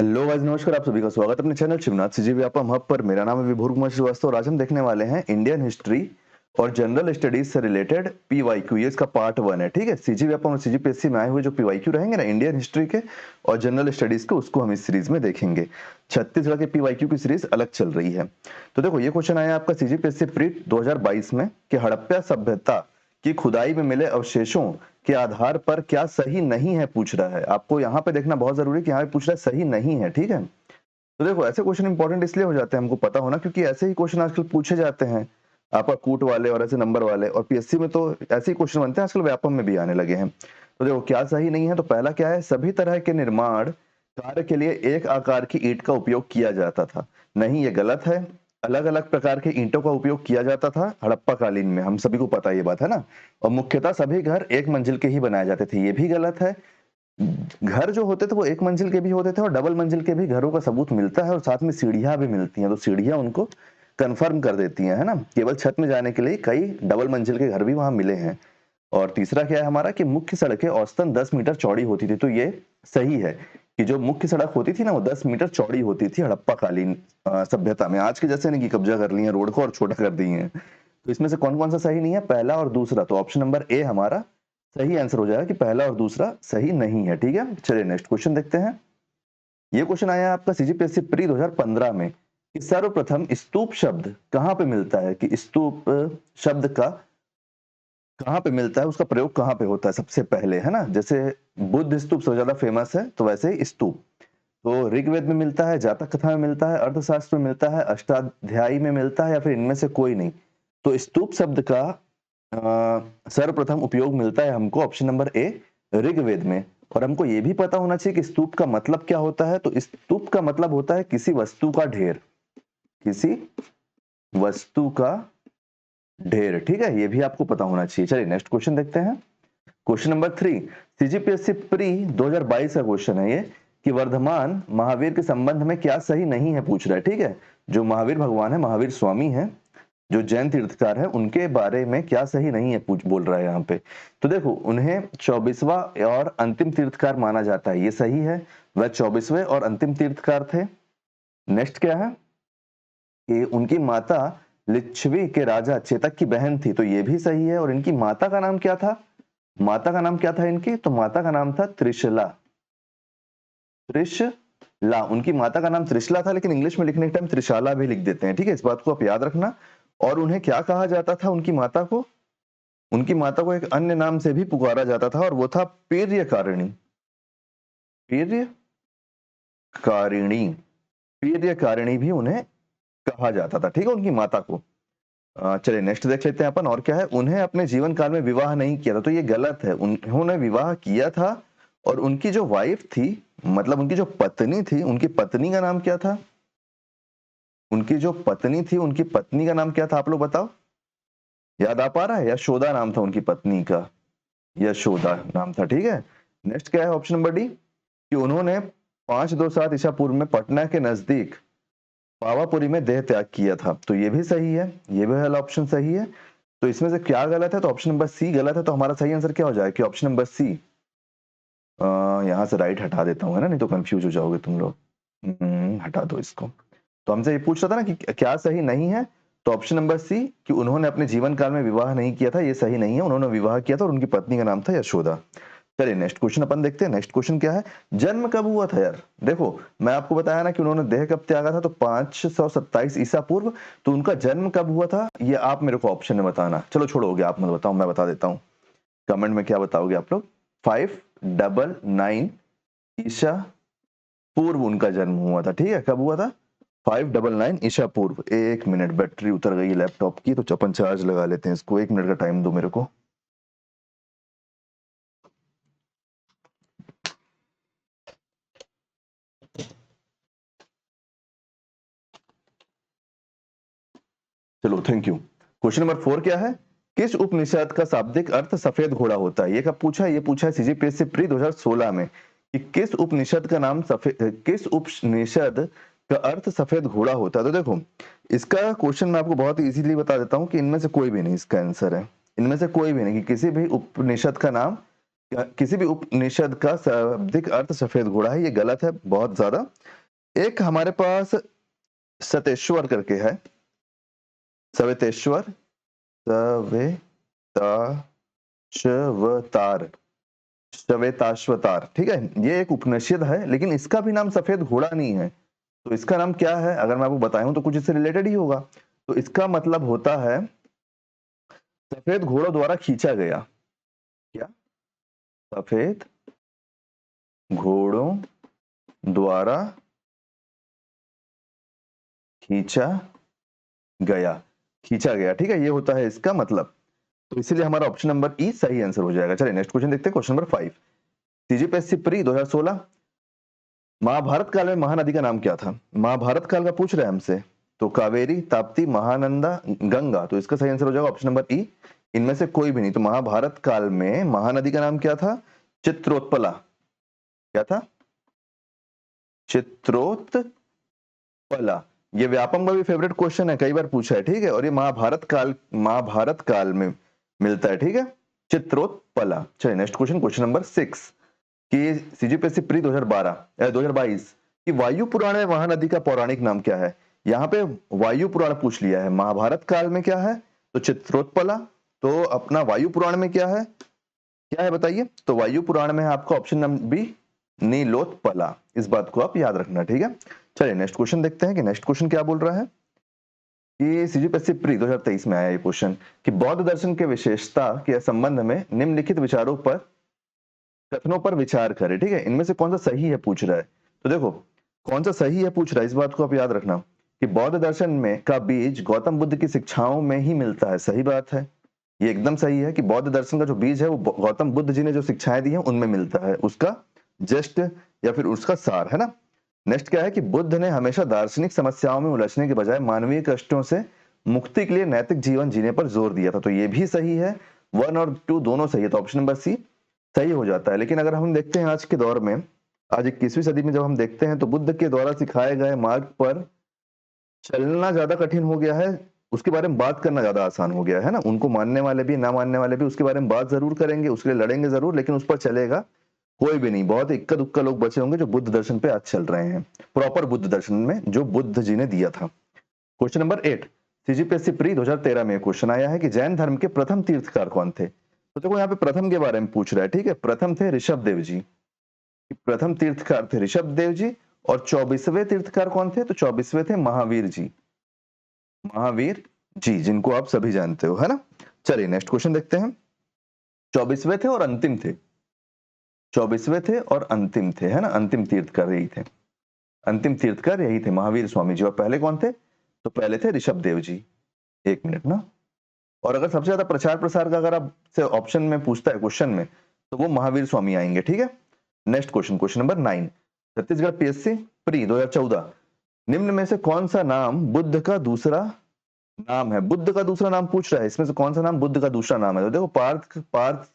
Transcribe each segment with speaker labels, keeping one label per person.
Speaker 1: Hello guys, नमस्कार। आप सभी का स्वागत है अपने channel Shivnath CG Vyapam hub पर। मेरा नाम है विभोर कुमार श्रीवास्तव और आज हम देखने वाले हैं इंडियन हिस्ट्री और जनरल स्टडीज से रिलेटेड पीवाईक्यू। ये इसका पार्ट 1 है, ठीक है। सीजी व्यापम और सीजीपीएससी में आए हुए जो पीवाईक्यू रहेंगे ना इंडियन हिस्ट्री के और जनरल स्टडीज के, उसको हम इस सीरीज में देखेंगे। छत्तीसगढ़ के पीवाईक्यू की सीरीज अलग चल रही है। तो देखो, ये क्वेश्चन आया आपका सीजीपीएससी प्री 2022 में कि हड़प्पा सभ्यता की खुदाई में मिले अवशेषों के आधार पर क्या सही नहीं है, पूछ रहा है। आपको यहाँ पे देखना बहुत जरूरी है कि यहाँ पे पूछ रहा है सही नहीं है, ठीक है। तो देखो, ऐसे क्वेश्चन इंपॉर्टेंट इसलिए हो जाते हैं, हमको पता होना, क्योंकि ऐसे ही क्वेश्चन आजकल पूछे जाते हैं आपका कूट वाले और ऐसे नंबर वाले, और पीएससी में तो ऐसे ही क्वेश्चन बनते हैं, आजकल व्यापम में भी आने लगे हैं। तो देखो, क्या सही नहीं है, तो पहला क्या है, सभी तरह के निर्माण कार्य के लिए एक आकार की ईंट का उपयोग किया जाता था। नहीं, ये गलत है। अलग अलग प्रकार के ईंटों का उपयोग किया जाता था हड़प्पा कालीन में, हम सभी को पता ये बात है ना। और मुख्यतः सभी घर एक मंजिल के ही बनाए जाते थे, ये भी गलत है। घर जो होते थे वो एक मंजिल के भी होते थे और डबल मंजिल के भी घरों का सबूत मिलता है, और साथ में सीढ़ियां भी मिलती हैं। तो सीढ़ियां उनको कंफर्म कर देती हैं, है ना। केवल छत में जाने के लिए कई डबल मंजिल के घर भी वहां मिले हैं। और तीसरा क्या है हमारा, कि मुख्य सड़कें औसतन 10 मीटर चौड़ी होती थी। तो ये सही है कि जो मुख्य सड़क होती थी ना, वो 10 मीटर चौड़ी होती थी हड़प्पा कालीन सभ्यता में। आज के जैसे नहीं कि कब्जा कर लिए रोड को और छोटा कर दिए हैं। तो इसमें से कौन कौन सा सही नहीं है, पहला और दूसरा। तो ऑप्शन नंबर ए हमारा सही आंसर हो जाएगा कि पहला और दूसरा सही नहीं है, ठीक है। चलिए नेक्स्ट क्वेश्चन देखते हैं। ये क्वेश्चन आया है आपका सीजीपीएससी प्री 2015 में कि सर्वप्रथम स्तूप शब्द कहां पे मिलता है, कि स्तूप शब्द का कहां पे मिलता है, उसका प्रयोग कहां पे होता है सबसे पहले, है ना। जैसे बुद्ध स्तूप सबसे ज्यादा फेमस है, तो वैसे ही स्तूप तो ऋग्वेद में मिलता है, जातक कथा में मिलता है, अर्थशास्त्र में मिलता है, अष्टाध्यायी में मिलता है, या फिर इनमें से कोई नहीं। तो स्तूप शब्द का सर्वप्रथम उपयोग मिलता है हमको ऑप्शन नंबर ए, ऋग्वेद में। और हमको ये भी पता होना चाहिए कि स्तूप का मतलब क्या होता है। तो स्तूप का मतलब होता है किसी वस्तु का ढेर, किसी वस्तु का ढेर, ठीक है। ये भी आपको पता होना चाहिए। चलिए नेक्स्ट क्वेश्चन देखते हैं। क्वेश्चन नंबर 3 सीजीपीएससी प्री 2022 का क्वेश्चन है ये, कि वर्धमान महावीर के संबंध में क्या सही नहीं है, पूछ रहा है, ठीक है। जो महावीर भगवान है, महावीर स्वामी है, जो जैन तीर्थकार है, उनके बारे में क्या सही नहीं है पूछ बोल रहा है यहाँ पे। तो देखो, उन्हें 24वां और अंतिम तीर्थकार माना जाता है, ये सही है। वह 24वें और अंतिम तीर्थकार थे। नेक्स्ट क्या है कि उनकी माता लिच्छवी के राजा चेतक की बहन थी, तो ये भी सही है। और इनकी माता का नाम क्या था, माता का नाम क्या था इनकी, तो माता का नाम था त्रिशला। त्रिशला, उनकी माता का नाम त्रिशला था, लेकिन इंग्लिश में लिखने के टाइम त्रिशाला भी लिख देते हैं, ठीक है। इस बात को आप याद रखना। और उन्हें क्या कहा जाता था, उनकी माता को, उनकी माता को एक अन्य नाम से भी पुकारा जाता था, और वो था पेर्यकारिणी। पेर्यकारिणी, पेर्यकारिणी भी उन्हें कहा जाता था, ठीक है, उनकी माता को। चलिए नेक्स्ट देख लेते हैं अपन। और क्या है, उन्हें अपने जीवन काल में विवाह नहीं किया था, तो ये गलत है। उन्होंने विवाह किया था, और उनकी जो वाइफ थी, मतलब उनकी जो पत्नी थी, उनकी पत्नी का नाम क्या था, उनकी जो पत्नी थी, उनकी पत्नी का नाम क्या था, आप लोग बताओ, याद आ पा रहा है। यशोदा नाम था उनकी पत्नी का, यशोदा नाम था, ठीक है। नेक्स्ट क्या है, ऑप्शन नंबर डी, कि उन्होंने 527 ईसा पूर्व में पटना के नजदीक पावापुरी में देह त्याग किया था, तो ये भी सही है, ये भी वाला ऑप्शन सही है। तो इसमें से क्या गलत है, तो ऑप्शन नंबर सी गलत है। तो हमारा सही आंसर क्या हो जाएगा, कि ऑप्शन नंबर सी। यहाँ से राइट हटा देता हूँ, है ना, नहीं तो कंफ्यूज हो जाओगे तुम लोग। हटा दो इसको। तो हमसे ये पूछ रहा था ना कि क्या सही नहीं है, तो ऑप्शन नंबर सी, कि उन्होंने अपने जीवन काल में विवाह नहीं किया था, ये सही नहीं है। उन्होंने विवाह किया था और उनकी पत्नी का नाम था यशोदा। चलिए नेक्स्ट क्वेश्चन अपन देखते हैं। नेक्स्ट क्वेश्चन क्या है, जन्म कब हुआ था यार। देखो, मैं आपको बताया ना कि उन्होंने देह कब त्यागा था, तो 527 ईसा पूर्व। तो उनका जन्म कब हुआ था, ये आप मेरे को ऑप्शन में बताना। चलो छोड़ोगे, आप मत बताओ, मैं बता देता हूँ। कमेंट में क्या बताओगे आप लोग, 599 ईसा पूर्व उनका जन्म हुआ था, ठीक है। कब हुआ था, 599 ईसा पूर्व। एक मिनट, बैटरी उतर गई लैपटॉप की, तो चपन चार्ज लगा लेते हैं इसको। एक मिनट का टाइम दो मेरे को। चलो, थैंक यू। क्वेश्चन नंबर 4 क्या है, किस उपनिषद का शाब्दिक अर्थ सफेद घोड़ा होता है। ये कब पूछा है, ये पूछा है सीजीपीएससी प्री 2016 में, कि किस उपनिषद का नाम सफेद, किस उपनिषद का अर्थ सफेद घोड़ा होता है। तो देखो, इसका क्वेश्चन मैं आपको बहुत इजीली बता देता हूँ कि इनमें से कोई भी नहीं इसका आंसर है। इनमें से कोई भी नहीं, कि किसी भी उपनिषद का नाम, किसी भी उपनिषद का शाब्दिक अर्थ सफेद घोड़ा है, ये गलत है बहुत ज्यादा। एक हमारे पास सतेश्वर करके है, सवेतेश्वर, सवेताश्वतार, श्वेताश्वतार, ठीक है। ये एक उपनिषद है, लेकिन इसका भी नाम सफेद घोड़ा नहीं है। तो इसका नाम क्या है, अगर मैं आपको बताऊं तो कुछ इससे रिलेटेड ही होगा। तो इसका मतलब होता है सफेद घोड़ों द्वारा खींचा गया। क्या? सफेद घोड़ों द्वारा खींचा गया, खींचा गया, ठीक है, ये होता है इसका मतलब। तो इसीलिए हमारा ऑप्शन नंबर ई सही आंसर हो जाएगा। चलिए नेक्स्ट क्वेश्चन देखते हैं, question number 5। CGPSC pre 2016, Mahabharat काल में महानदी का नाम क्या था? महाभारत काल का पूछ रहे हैं हमसे। तो कावेरी, ताप्ती, महानंदा, गंगा। तो इसका सही आंसर हो जाएगा ऑप्शन नंबर ई, इनमें से कोई भी नहीं। तो महाभारत काल में महानदी का नाम क्या था? चित्रोत्पला। क्या था? चित्रोत्पला। ये व्यापम का भी फेवरेट क्वेश्चन है, कई बार पूछा है, ठीक है। और ये महाभारत काल में मिलता है, ठीक है, चित्रोत्पला। चलिए नेक्स्ट क्वेश्चन, क्वेश्चन नंबर 6 कि सीजीपीएससी प्री 2022 कि वायु पुराण में महानदी का पौराणिक नाम क्या है? यहाँ पे वायु पुराण पूछ लिया है। महाभारत काल में क्या है? तो चित्रोत्पला। तो अपना वायु पुराण में क्या है? क्या है बताइए? तो वायु पुराण में है आपका ऑप्शन नंबर बी, नीलोत्पला। इस बात को आप याद रखना, ठीक है। चलिए नेक्स्ट क्वेश्चन देखते हैं कि नेक्स्ट क्वेश्चन क्या बोल रहा है। कि सीजीपीएससी प्री 2023 में आया ये क्वेश्चन कि बौद्ध दर्शन के विशेषता के संबंध में निम्नलिखित विचारों पर, कथनों पर विचार करें, ठीक है। इनमें से कौन सा सही है पूछ रहा है। तो देखो कौन सा सही है पूछ रहा है, इस बात को आप याद रखना कि बौद्ध दर्शन में का बीज गौतम बुद्ध की शिक्षाओं में ही मिलता है। सही बात है, ये एकदम सही है कि बौद्ध दर्शन का जो बीज है वो गौतम बुद्ध जी ने जो शिक्षाएं दी हैं उनमें मिलता है, उसका जस्ट या फिर उसका सार, है ना। नेक्स्ट क्या है कि बुद्ध ने हमेशा दार्शनिक समस्याओं में उलझने के बजाय मानवीय कष्टों से मुक्ति के लिए नैतिक जीवन जीने पर जोर दिया था। तो ये भी सही है, 1 और 2 दोनों सही है। तो ऑप्शन नंबर सी सही हो जाता है। लेकिन अगर हम देखते हैं आज के दौर में, आज 21वीं सदी में जब हम देखते हैं तो बुद्ध के द्वारा सिखाए गए मार्ग पर चलना ज्यादा कठिन हो गया है, उसके बारे में बात करना ज्यादा आसान हो गया है ना। उनको मानने वाले भी ना मानने वाले भी उसके बारे में बात जरूर करेंगे, उसके लिए लड़ेंगे जरूर, लेकिन उस पर चलेगा कोई भी नहीं। बहुत इक्का दुक्का लोग बचे होंगे जो बुद्ध दर्शन पे आज चल रहे हैं, प्रॉपर बुद्ध दर्शन में जो बुद्ध जी ने दिया था। क्वेश्चन नंबर 8 सीजीपीएससी प्री 2013 में क्वेश्चन आया है कि जैन धर्म के प्रथम तीर्थकार कौन थे? तो देखो यहाँ पे प्रथम के बारे में पूछ रहा है, ठीक है। प्रथम थे ऋषभ देव जी, प्रथम तीर्थकार थे ऋषभ देव जी। और 24वें तीर्थकार कौन थे? तो 24वें थे महावीर जी, महावीर जी, जिनको आप सभी जानते हो, है ना। चलिए नेक्स्ट क्वेश्चन देखते हैं। 24वें थे और अंतिम थे, 24वें थे और अंतिम थे, है ना। अंतिम तीर्थकार यही थे, अंतिम तीर्थकार यही थे महावीर स्वामी जी। और पहले कौन थे? तो पहले थे ऋषभ देव जी। एक मिनट ना। और अगर सबसे ज्यादा प्रचार प्रसार का अगर आपसे ऑप्शन में पूछता है क्वेश्चन में, तो वो महावीर स्वामी आएंगे, ठीक है। Next question, question number 9 Chhattisgarh PSC pre 2014 निम्न में से कौन सा नाम बुद्ध का दूसरा नाम है? बुद्ध का दूसरा नाम पूछ रहा है, इसमें से कौन सा नाम बुद्ध का दूसरा नाम है? तो देखो पार्थ पार्थ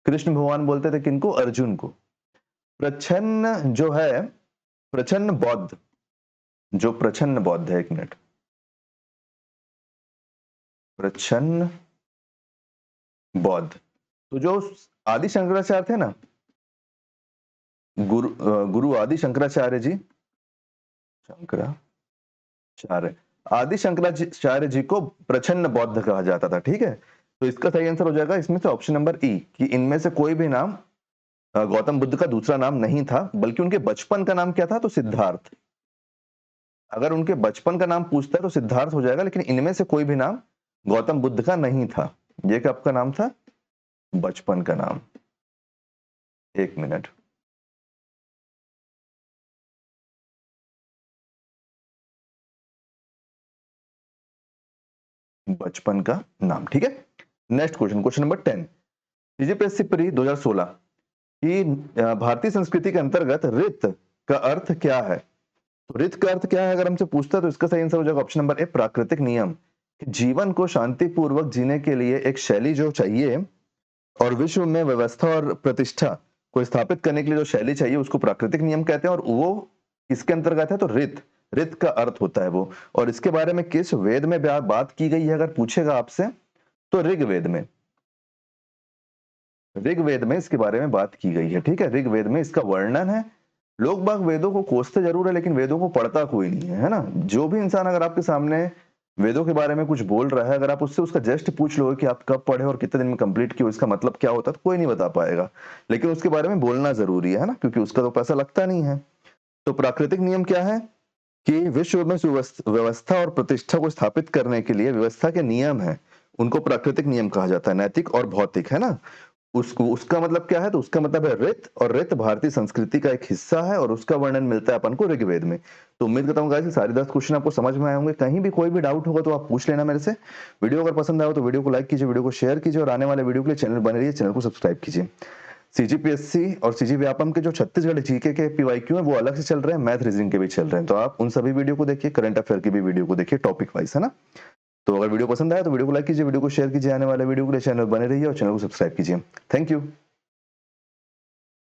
Speaker 1: कृष्ण भगवान बोलते थे किनको? अर्जुन को। प्रच्छन्न जो है, प्रच्छन्न बौद्ध, जो प्रच्छन्न बौद्ध है, एक मिनट, प्रच्छन्न बौद्ध। तो जो आदि शंकराचार्य थे ना, गुरु आदि शंकराचार्य जी, शंकराचार्य, आदि शंकराचार्य जी को प्रच्छन्न बौद्ध कहा जाता था, ठीक है। तो इसका सही आंसर हो जाएगा इसमें से ऑप्शन नंबर ई कि इनमें से कोई भी नाम गौतम बुद्ध का दूसरा नाम नहीं था, बल्कि उनके बचपन का नाम क्या था? तो सिद्धार्थ। अगर उनके बचपन का नाम पूछता है तो सिद्धार्थ हो जाएगा, लेकिन इनमें से कोई भी नाम गौतम बुद्ध का नहीं था। ये कब का नाम था? बचपन का नाम। एक मिनट, बचपन का नाम, ठीक है। Next question, question number 10 CGPSC pre 2016 की भारतीय संस्कृति के अंतर्गत रित का अर्थ क्या है? तो रित का अर्थ क्या है अगर हमसे पूछता है तो इसका सही आंसर हो जाएगा ऑप्शन नंबर ए, प्राकृतिक नियम। कि जीवन को शांतिपूर्वक जीने के लिए एक शैली जो चाहिए और विश्व में व्यवस्था और प्रतिष्ठा को स्थापित करने के लिए जो शैली चाहिए उसको प्राकृतिक नियम कहते हैं। और वो किसके अंतर्गत है? तो रित, रित का अर्थ होता है वो। और इसके बारे में किस वेद में बात की गई है अगर पूछेगा आपसे, तो ऋग्वेद में, ऋग्वेद में इसके बारे में बात की गई है, ठीक है। ऋग्वेद में इसका वर्णन है लोग बाग वेदों को कोसते जरूर है लेकिन वेदों को पढ़ता कोई नहीं है ना। जो भी इंसान अगर आपके सामने वेदों के बारे में कुछ बोल रहा है, अगर आप उससे उसका जस्ट पूछ लो कि आप कब पढ़े और कितने दिन में कंप्लीट किए, इसका मतलब क्या होता है, तो कोई नहीं बता पाएगा। लेकिन उसके बारे में बोलना जरूरी है ना, क्योंकि उसका तो पैसा लगता नहीं है। तो प्राकृतिक नियम क्या है कि विश्व में व्यवस्था और प्रतिष्ठा को स्थापित करने के लिए व्यवस्था के नियम है, उनको प्राकृतिक नियम कहा जाता है, नैतिक और भौतिक, है ना। उसको उसका मतलब क्या है, तो उसका मतलब है रित, और रित भारतीय संस्कृति का एक हिस्सा है और उसका वर्णन मिलता है अपन को ऋग्वेद में। तो उम्मीद करता हूँ गाइस कि सारे 10 क्वेश्चन आपको समझ में आए होंगे। कहीं भी कोई भी डाउट होगा तो आप पूछ लेना मेरे से। वीडियो अगर पसंद आया हो तो वीडियो को लाइक कीजिए, वीडियो को शेयर कीजिए और आने वाले वीडियो के लिए चैनल बने रहिए, चैनल को सब्सक्राइब कीजिए। सीजीपीएससी और सीजी व्यापम के जो छत्तीसगढ़ जीके के पीवाईक्यू है वो अलग से चल रहे हैं, मैथ रीजनिंग के भी चल रहे हैं, तो आप उन सभी वीडियो को देखिए, करंट अफेयर की भी वीडियो को देखिए टॉपिक वाइज, है ना। तो अगर वीडियो पसंद आया तो वीडियो को लाइक कीजिए, वीडियो को शेयर कीजिए, आने वाले वीडियो के लिए चैनल बने रहिए और चैनल को सब्सक्राइब कीजिए। Thank you.